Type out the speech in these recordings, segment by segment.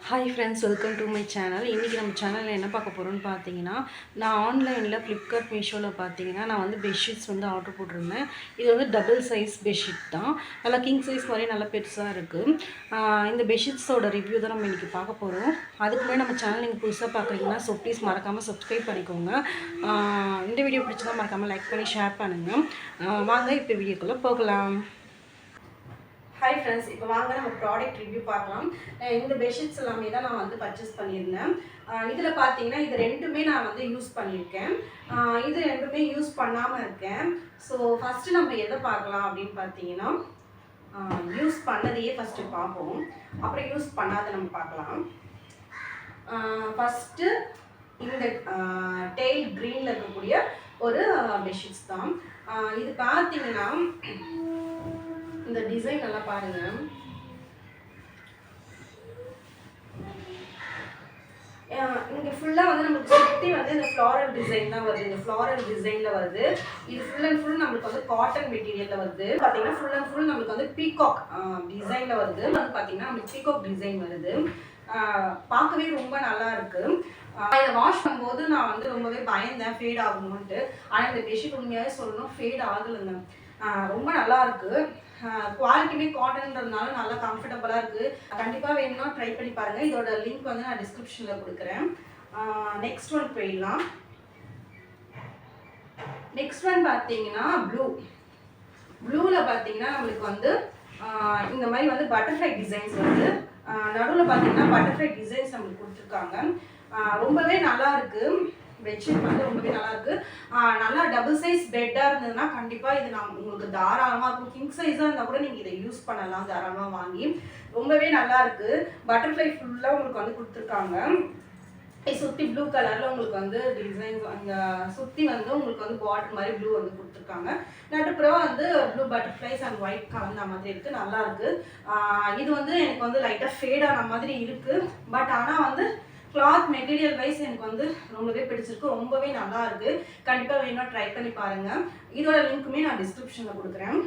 Hi friends, welcome to my channel. இன்றைக்கி நம்ம சேனலில் என்ன பார்க்க போகிறோன்னு பார்த்தீங்கன்னா, நான் ஆன்லைனில் ஃப்ளிப்கார்ட் மீஷோவில் பார்த்தீங்கன்னா நான் வந்து பெட்ஷீட்ஸ் வந்து ஆர்டர் போட்டிருந்தேன். இது வந்து டபுள் சைஸ் பெட்ஷீட் தான், நல்லா கிங் சைஸ் மாதிரி நல்லா பெருசாக இருக்குது. இந்த பெட்ஷீட்ஸோட ரிவ்யூ தான் நம்ம இன்றைக்கி பார்க்க போகிறோம். அதுக்கு முன்னாடி நம்ம சேனல் நீங்கள் புதுசாக பார்க்குறீங்கன்னா ப்ளீஸ் மறக்காமல் சப்ஸ்கிரைப் பண்ணிக்கோங்க. இந்த வீடியோ பிடிச்சா மறக்காமல் லைக் பண்ணி ஷேர் பண்ணுங்கள். வாங்க இப்போ வீடியோக்குள்ளே போகலாம். ஹாய் ஃப்ரெண்ட்ஸ், இப்போ வாங்க நம்ம ப்ராடக்ட் ரிவ்யூ பார்க்கலாம். இந்த பெட்ஷீட்ஸ் எல்லாமே தான் நான் வந்து பர்ச்சேஸ் பண்ணியிருந்தேன். இதில் பார்த்தீங்கன்னா இது ரெண்டுமே நான் வந்து யூஸ் பண்ணியிருக்கேன். இது ரெண்டுமே யூஸ் பண்ணாமல் இருக்கேன். ஸோ ஃபஸ்ட்டு நம்ம எதை பார்க்கலாம் அப்படின்னு பார்த்தீங்கன்னா, யூஸ் பண்ணதையே ஃபஸ்ட்டு பார்ப்போம், அப்புறம் யூஸ் பண்ணாத நம்ம பார்க்கலாம். ஃபஸ்ட்டு இந்த டெயில் க்ரீனில் இருக்கக்கூடிய ஒரு பெட்ஷீட்ஸ் தான். இது பார்த்தீங்கன்னா இந்த டிசைன் நல்லா பாருங்க. இங்கே ஃபுல்லாக வந்து நம்மளுக்கு சுற்றி வந்து இந்த ஃப்ளாரல் டிசைன் தான் வருது. இந்த ஃப்ளாரல் டிசைனில் வருது. இது ஃபுல் அண்ட் ஃபுல் நம்மளுக்கு வந்து காட்டன் மெட்டீரியலில் வருது. பார்த்தீங்கன்னா ஃபுல் அண்ட் ஃபுல் நம்மளுக்கு வந்து பீகாக் டிசைனில் வருது. வந்து பார்த்தீங்கன்னா நம்மளுக்கு பீகாக் டிசைன் வருது. பார்க்கவே ரொம்ப நல்லா இருக்கு. இதை வாஷ் பண்ணும்போது நான் வந்து ரொம்பவே பயந்தேன் ஃபேட் ஆகணும்ன்ட்டு. ஆனால் இந்த பெட்ஷீட் உண்மையாகவே சொல்லணும், ஃபேட் ஆகலைங்க. ரொம்ப நல்லா இருக்கு. குவாலிட்டியுமே காட்டன்றதுனால நல்லா கம்ஃபர்டபுளாக இருக்குது. கண்டிப்பாக வேணும்னா ட்ரை பண்ணி பாருங்கள். இதோட லிங்க் வந்து நான் டிஸ்கிரிப்ஷனில் கொடுக்குறேன். நெக்ஸ்ட் ஒன் போயிடலாம். நெக்ஸ்ட் ஒன் பார்த்தீங்கன்னா ப்ளூவில் பார்த்தீங்கன்னா நம்மளுக்கு வந்து இந்த மாதிரி வந்து பட்டர்ஃப்ளை டிசைன்ஸ் வருது. நடுவில் பார்த்தீங்கன்னா பட்டர்ஃப்ளை டிசைன்ஸ் நம்மளுக்கு கொடுத்துருக்காங்க. ரொம்பவே நல்லா இருக்குது. பெட்ஷீட் வந்து ரொம்பவே நல்லா இருக்கு. நல்லா டபுள் சைஸ் பெட்டாக இருந்ததுன்னா கண்டிப்பாக இது நான் உங்களுக்கு தாராளமாக இருக்கும். கிங் சைஸாக இருந்தால் கூட நீங்கள் இதை யூஸ் பண்ணலாம் தாராளமாக வாங்கி. ரொம்பவே நல்லா இருக்கு. பட்டர்ஃப்ளை ஃபுல்லாக உங்களுக்கு வந்து கொடுத்துருக்காங்க. சுற்றி ப்ளூ கலரில் உங்களுக்கு வந்து டிசைன்ஸ் அந்த சுற்றி வந்து உங்களுக்கு வந்து பார்டர் மாதிரி ப்ளூ வந்து கொடுத்துருக்காங்க. நடுப்புறம் வந்து ப்ளூ பட்டர்ஃப்ளைஸ் அண்ட் ஒயிட் கலந்த மாதிரி இருக்குது. நல்லா இருக்கு. இது வந்து எனக்கு வந்து லைட்டாக ஃபேடான மாதிரி இருக்குது. பட் ஆனால் வந்து கிளாத் மெட்டீரியல் வைஸ் எனக்கு வந்து ரொம்பவே பிடிச்சிருக்கு. ரொம்பவே நல்லா இருக்கு. கண்டிப்பாக வேணும் ட்ரை பண்ணி பாருங்க. இதோட லிங்க்குமே நான் டிஸ்கிரிப்ஷனில் கொடுக்குறேன்.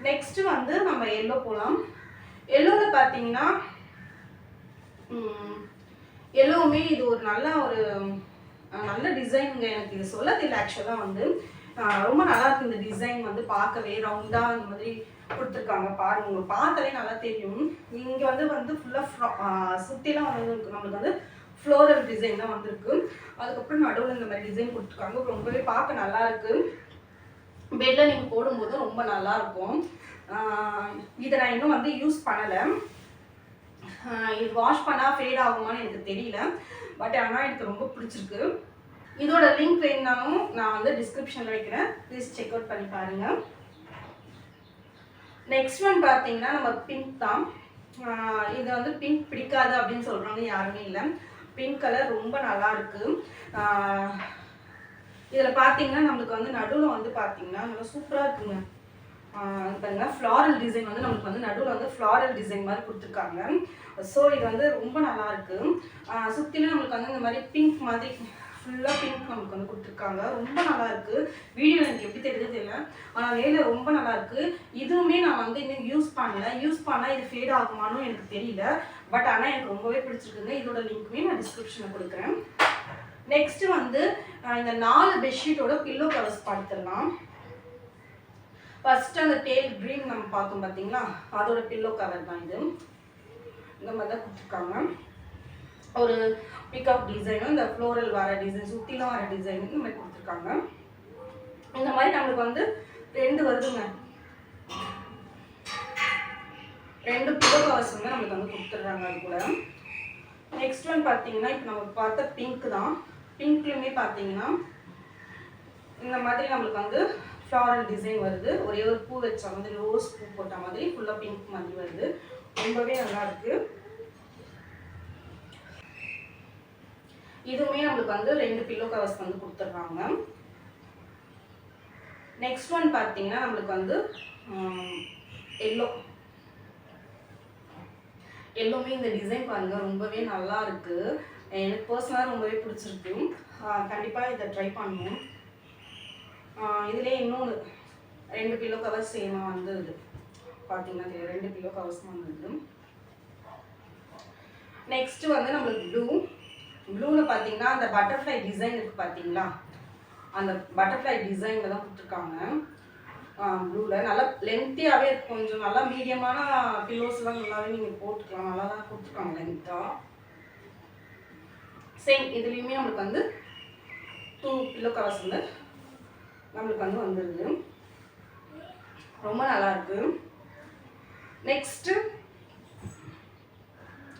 நெக்ஸ்ட் வந்து நம்ம எல்லோ போகலாம். எல்லோவில் பார்த்தீங்கன்னா எல்லோவுமே இது ஒரு நல்ல டிசைனுங்க. எனக்கு இது சொல்ல தெரியல. ஆக்சுவலாக வந்து ரொம்ப நல்லா இருக்கு. இந்த டிசைன் வந்து பார்க்கவே ரவுண்டாக இந்த மாதிரி கொடுத்துருக்காங்க. பாருங்க, உங்களுக்கு பார்த்தாலே நல்லா தெரியும். இங்கே வந்து ஃபுல்லாக சுற்றிலாம் வந்து நம்மளுக்கு வந்து ஃப்ளோரல் டிசைன் தான் வந்திருக்கு. அதுக்கப்புறம் நடுவில் இந்த மாதிரி டிசைன் கொடுத்துருக்காங்க. ரொம்பவே பார்க்க நல்லா இருக்கு. பெட்டில் நீங்கள் போடும்போது ரொம்ப நல்லா இருக்கும். இதை நான் இன்னும் வந்து யூஸ் பண்ணலை. இது வாஷ் பண்ணால் ஃபேட் ஆகுமான்னு எனக்கு தெரியல. பட் ஆனால் எனக்கு ரொம்ப பிடிச்சிருக்கு. இதோட லிங்க் வேணுனாலும் நான் வந்து டிஸ்கிரிப்ஷனில் வைக்கிறேன். ப்ளீஸ் செக் அவுட் பண்ணி பாருங்கள். நெக்ஸ்ட் ஒன் பார்த்தீங்கன்னா நம்ம பிங்க் தான். இது வந்து பிங்க் பிடிக்காது அப்படின்னு சொல்கிறவங்க யாருமே இல்லை. பிங்க் கலர் ரொம்ப நல்லா இருக்கு. இதில் பார்த்தீங்கன்னா நம்மளுக்கு வந்து நடுவில் வந்து பார்த்தீங்கன்னா நல்லா சூப்பராக இருக்குங்க. பாருங்க, ஃப்ளாரல் டிசைன் வந்து நம்மளுக்கு வந்து நடுவில் வந்து ஃப்ளாரல் டிசைன் மாதிரி கொடுத்துருக்காங்க. ஸோ இது வந்து ரொம்ப நல்லா இருக்கு. சுற்றிலும் நம்மளுக்கு வந்து இந்த மாதிரி பிங்க் மாதிரி ஃபுல்லாக பிங்க் நமக்கு வந்து கொடுத்துருக்காங்க. ரொம்ப நல்லா இருக்கு. வீடியோ எனக்கு எப்படி தெரியுது தெரியல, ஆனால் நேரில் ரொம்ப நல்லா இருக்கு. இதுவுமே நான் வந்து இன்னும் யூஸ் பண்ணல. யூஸ் பண்ணால் இது ஃபேட் ஆகுமானும் எனக்கு தெரியல. பட் ஆனால் எனக்கு ரொம்பவே பிடிச்சிருக்குங்க. இதோட லிங்க்குமே நான் டிஸ்கிரிப்ஷனில் கொடுக்குறேன். நெக்ஸ்ட் வந்து இந்த 4 பெட்ஷீட்டோட பில்லோ கவர்ஸ் பார்த்துடலாம். ஃபர்ஸ்ட் அந்த டேல் க்ரீன் நம்ம பார்த்தோம் பார்த்தீங்களா, அதோட பில்லோ கவர் தான் இது. இந்த மாதிரி தான் கொடுத்துருக்காங்க. ஒரு பிக்அப் டிசைனும் இந்த ஃப்ளோரல் வர டிசைன் சுற்றிலும் வர டிசைன் இந்த மாதிரி கொடுத்துருக்காங்க. இந்த மாதிரி நம்மளுக்கு வந்து 2 வருதுங்க. 2 பில்லோ கவர்ஸ் வந்து நம்மளுக்கு வந்து கொடுத்துட்றாங்க. அது கூட நெக்ஸ்ட் ஒன் பார்த்தீங்கன்னா இப்போ நம்ம பார்த்த பிங்க் தான். பிங்க்லையுமே பார்த்தீங்கன்னா இந்த மாதிரி நம்மளுக்கு வந்து ஃப்ளாரல் டிசைன் வருது. ஒரே ஒரு பூ வச்ச மாதிரி ரோஸ் பூ போட்ட மாதிரி ஃபுல்லாக பிங்க் மாதிரி வருது. ரொம்பவே நல்லா இருக்கு. இதுவுமே நம்மளுக்கு வந்து 2 பில்லோ கவர்ஸ் வந்து கொடுத்துட்றாங்க. நெக்ஸ்ட் ஒன் பார்த்தீங்கன்னா நம்மளுக்கு வந்து எல்லோமே இந்த டிசைன் பாருங்க ரொம்பவே நல்லா இருக்கு. எனக்கு பர்சனலாக ரொம்பவே பிடிச்சிருக்கு. கண்டிப்பாக இதை ட்ரை பண்ணணும். இதுலேயே இன்னொன்று 2 பில்லோ கவர்ஸ் சேமாக வந்து பார்த்தீங்கன்னா 2 பில்லோ கவர்ஸ் வந்தது. நெக்ஸ்ட் வந்து நம்மளுக்கு ப்ளூவில் பார்த்தீங்கன்னா அந்த பட்டர்ஃப்ளை டிசைன் இருக்குது பார்த்தீங்களா, அந்த பட்டர்ஃப்ளை டிசைனில் தான் கொடுத்துருக்காங்க. ப்ளூவில் நல்லா லென்த்தியாகவே இருக்கும், கொஞ்சம் நல்லா மீடியமான பில்லோஸ்லாம் நல்லாவே நீங்கள் போட்டுக்கலாம், நல்லா தான் கொடுத்துருக்காங்க லென்த்தாக. சேம் இதுலேயுமே நம்மளுக்கு வந்து 2 பில்லோ கவர்ஸ் வந்து நம்மளுக்கு வந்து வந்துடுது, ரொம்ப நல்லாயிருக்கு. நெக்ஸ்ட்டு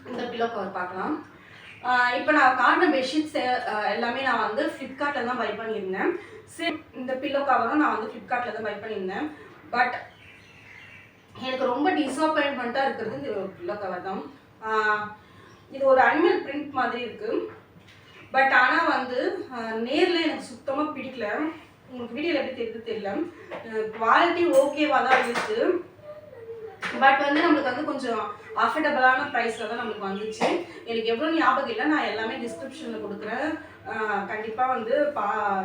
இந்த பில்லோ கவர் பார்க்கலாம். இப்போ நான் காட்டின பெட்ஷீட்ஸ் எல்லாமே நான் வந்து ஃப்ளிப்கார்ட்டில் தான் பை பண்ணியிருந்தேன். சேம் இந்த பில்லோ கவரும் நான் வந்து ஃப்ளிப்கார்ட்டில் தான் பை பண்ணியிருந்தேன். பட் எனக்கு ரொம்ப டிஸப்பாயின்மெண்ட்டாக இருக்கிறது இந்த பில்லோ கவர் தான். இது ஒரு அனிமல் பிரிண்ட் மாதிரி இருக்குது. பட் ஆனால் வந்து நேரில் எனக்கு சுத்தமாக பிடிக்கல. உங்களுக்கு வீடியோவில் எப்படி தெரியுது தெரியல. குவாலிட்டி ஓகேவாக தான் இருக்குது. பட் வந்து நம்மளுக்கு வந்து கொஞ்சம் அஃபோர்டபுளான ப்ரைஸில் தான் நம்மளுக்கு வந்துச்சு. எனக்கு எவ்வளோ ஞாபகம் இல்லை, நான் எல்லாமே டிஸ்கிரிப்ஷனில் கொடுக்குறேன். கண்டிப்பாக வந்து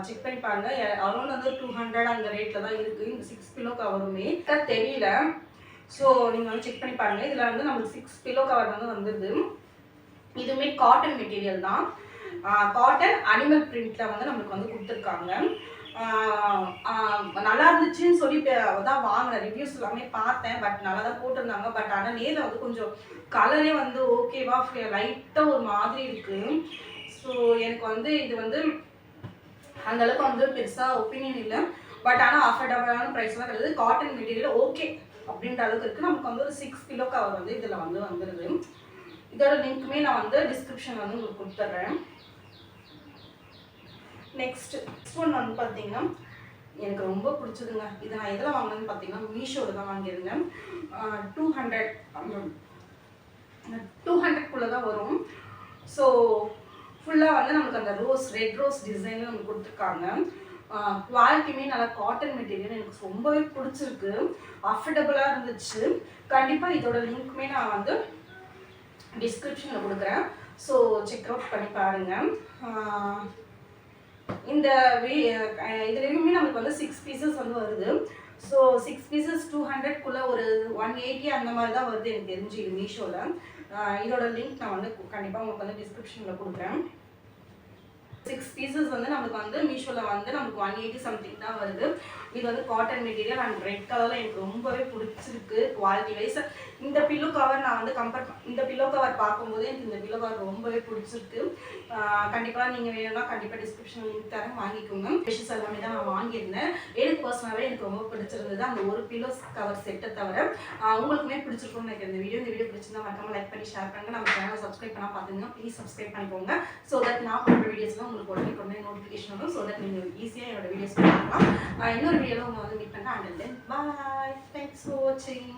செக் பண்ணி பாருங்கள். அரௌண்ட் வந்து 200 அந்த ரேட்டில் தான் இருக்குது. இந்த 6 பில்லோ கவருமே தெரியல. ஸோ நீங்கள் வந்து செக் பண்ணி பாருங்கள். இதில் வந்து நம்மளுக்கு 6 பில்லோ கவர் வந்து வந்துடுது. இதுவுமே காட்டன் மெட்டீரியல் தான். காட்டன் அனிமல் பிரிண்ட்டில் வந்து நம்மளுக்கு வந்து கொடுத்துருக்காங்க. நல்லா இருந்துச்சுன்னு சொல்லி தான் வாங்கினேன். ரிவ்யூஸ் எல்லாமே பார்த்தேன். பட் நல்லா தான் போட்டிருந்தாங்க. பட் ஆனால் நேரில் வந்து கொஞ்சம் கலரே வந்து ஓகேவா லைட்டாக ஒரு மாதிரி இருக்குது. ஸோ எனக்கு வந்து இது வந்து அந்தளவுக்கு வந்து பெருசாக ஒப்பீனியன் இல்லை. பட் ஆனால் அஃபோர்டபுளான ப்ரைஸ்லாம் கிடையாது. காட்டன் மெட்டீரியல் ஓகே அப்படின்ற அளவுக்கு இருக்குது. நமக்கு வந்து ஒரு 6 பில்லோ கவர் வந்து இதில் வந்து வந்துடுது. இதோட லிங்க்குமே நான் வந்து டிஸ்கிரிப்ஷன் வந்து உங்களுக்கு கொடுத்துட்றேன். நெக்ஸ்ட் ஒன் வந்து பார்த்தீங்கன்னா எனக்கு ரொம்ப பிடிச்சதுங்க. இதை நான் எதில் வாங்கினேன்னு பார்த்தீங்கன்னா மீஷோவில் தான் வாங்கியிருந்தேன். 200 தான் வரும். ஸோ ஃபுல்லாக வந்து நமக்கு அந்த ரெட் ரோஸ் டிசைன் நமக்கு கொடுத்துருக்காங்க. குவாலிட்டியுமே நல்லா காட்டன் மெட்டீரியல் எனக்கு ரொம்பவே பிடிச்சிருக்கு. அஃபோர்டபுளாக இருந்துச்சு. கண்டிப்பாக இதோட லிங்க்குமே நான் வந்து டிஸ்கிரிப்ஷனில் கொடுக்குறேன். ஸோ செக் அவுட் பண்ணி பாருங்கள். இந்த இதுலேயுமே நமக்கு வந்து 6 பீசஸ் வந்து வருது. ஸோ 6 பீசஸ் 200க்குள்ளே ஒரு 180 அந்த மாதிரி தான் வருது எனக்கு தெரிஞ்சு இது மீஷோவில். இதோட லிங்க் நான் வந்து கண்டிப்பாக உங்களுக்கு வந்து டிஸ்கிரிப்ஷனில் கொடுக்குறேன். 6 பீசஸ் வந்து நமக்கு வந்து மீஷோவில் வந்து நமக்கு 180 சம்திங் தான் வருது. இது வந்து காட்டன் மெட்டீரியல் அண்ட் ரெட் கலரில் எனக்கு ரொம்பவே பிடிச்சிருக்கு குவாலிட்டி வைஸ். இந்த பில்லோ கவர் நான் வந்து இந்த பில்லோ கவர் பார்க்கும்போது எனக்கு இந்த பில்லோ கவர் ரொம்பவே பிடிச்சிருக்கு. கண்டிப்பாக நீங்கள் வேணும்னா கண்டிப்பாக டிஸ்கிரிப்ஷன் லிங்க் தரேன், வாங்கிக்கோங்க. பெஷஸ் எல்லாமே தான் நான் வாங்கியிருந்தேன். எனக்கு பர்சனலாகவே எனக்கு ரொம்ப பிடிச்சிருந்தது அந்த ஒரு பில்லோ கவர் செட்டை தவிர. உங்களுக்குமே பிடிச்சிருக்கும்னு எனக்கு இந்த வீடியோ பிடிச்சிருந்தா மறக்காம லைக் பண்ணி ஷேர் பண்ணுங்கள். நம்ம சேனலை சப்ஸ்கிரைப் பண்ணால் பார்த்தீங்கன்னா ப்ளீஸ் சப்ஸ்கிரைப் பண்ணிக்கோங்க. ஸோ தட் நான் போடுற வீடியோஸ்லாம் உங்களுக்கு உடனே நோட்டிஃபிகேஷன் வரும். ஸோ தட் நீங்கள் ஈஸியாக என்னோட வீடியோஸ் பார்க்கலாம். இன்னொரு வீடியோவில் உங்களை வந்து மீட் பண்ணுறேன். And then bye. Thanks for வாட்சிங்.